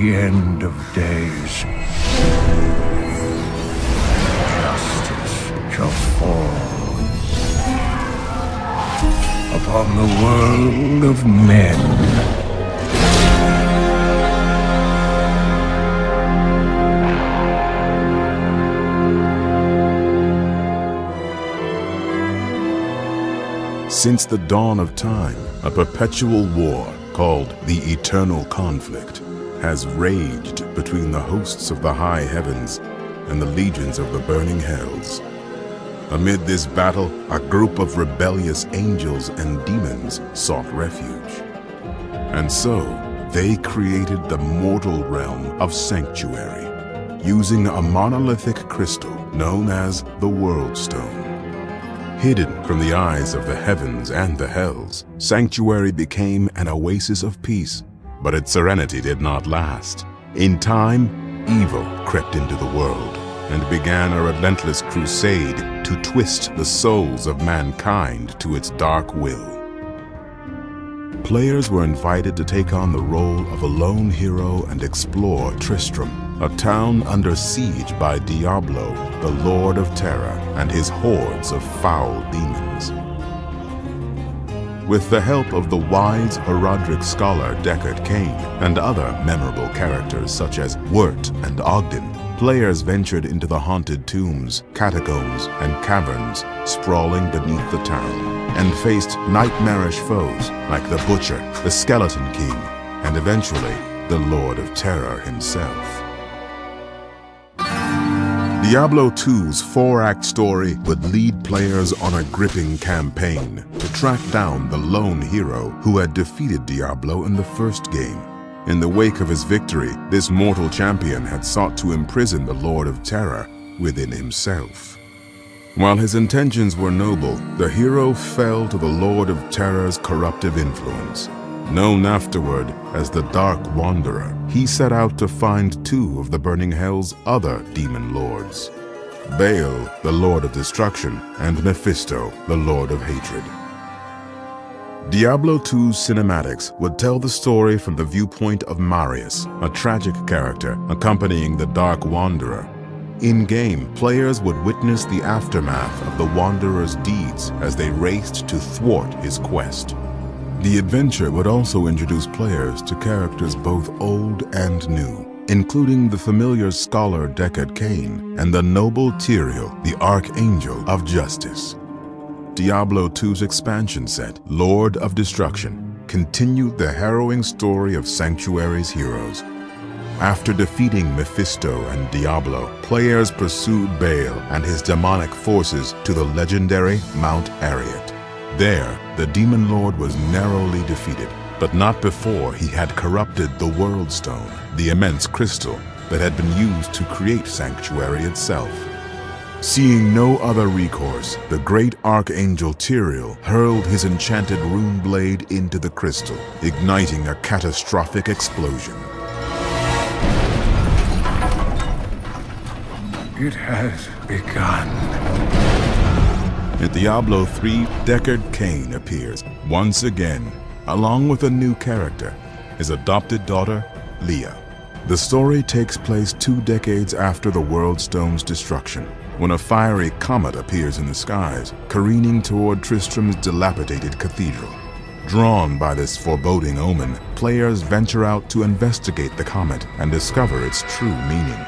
the end of days, justice shall fall upon the world of men. Since the dawn of time, a perpetual war called the Eternal Conflict has raged between the hosts of the high heavens and the legions of the burning hells. Amid this battle, a group of rebellious angels and demons sought refuge. And so, they created the mortal realm of Sanctuary, using a monolithic crystal known as the World Stone. Hidden from the eyes of the heavens and the hells, Sanctuary became an oasis of peace, but its serenity did not last. In time, evil crept into the world and began a relentless crusade to twist the souls of mankind to its dark will. Players were invited to take on the role of a lone hero and explore Tristram, a town under siege by Diablo, the Lord of Terror, and his hordes of foul demons. With the help of the wise Erodric scholar Deckard Cain and other memorable characters such as Wirt and Ogden, players ventured into the haunted tombs, catacombs, and caverns sprawling beneath the town, and faced nightmarish foes like the Butcher, the Skeleton King, and eventually the Lord of Terror himself. Diablo 2's 4-act story would lead players on a gripping campaign to track down the lone hero who had defeated Diablo in the first game. In the wake of his victory, this mortal champion had sought to imprison the Lord of Terror within himself. While his intentions were noble, the hero fell to the Lord of Terror's corruptive influence. Known afterward as the Dark Wanderer, he set out to find two of the Burning Hell's other demon lords, Baal, the Lord of Destruction, and Mephisto, the Lord of Hatred. Diablo 2's cinematics would tell the story from the viewpoint of Marius, a tragic character accompanying the Dark Wanderer. In-game, players would witness the aftermath of the Wanderer's deeds as they raced to thwart his quest. The adventure would also introduce players to characters both old and new, including the familiar scholar Deckard Cain and the noble Tyrael, the Archangel of Justice. Diablo 2's expansion set, Lord of Destruction, continued the harrowing story of Sanctuary's heroes. After defeating Mephisto and Diablo, players pursued Baal and his demonic forces to the legendary Mount Arreat. There, the Demon Lord was narrowly defeated, but not before he had corrupted the World Stone, the immense crystal that had been used to create Sanctuary itself. Seeing no other recourse, the great Archangel Tyrael hurled his enchanted rune blade into the crystal, igniting a catastrophic explosion. It has begun. In Diablo 3, Deckard Cain appears once again, along with a new character, his adopted daughter, Leah. The story takes place 2 decades after the World Stone's destruction, when a fiery comet appears in the skies, careening toward Tristram's dilapidated cathedral. Drawn by this foreboding omen, players venture out to investigate the comet and discover its true meaning.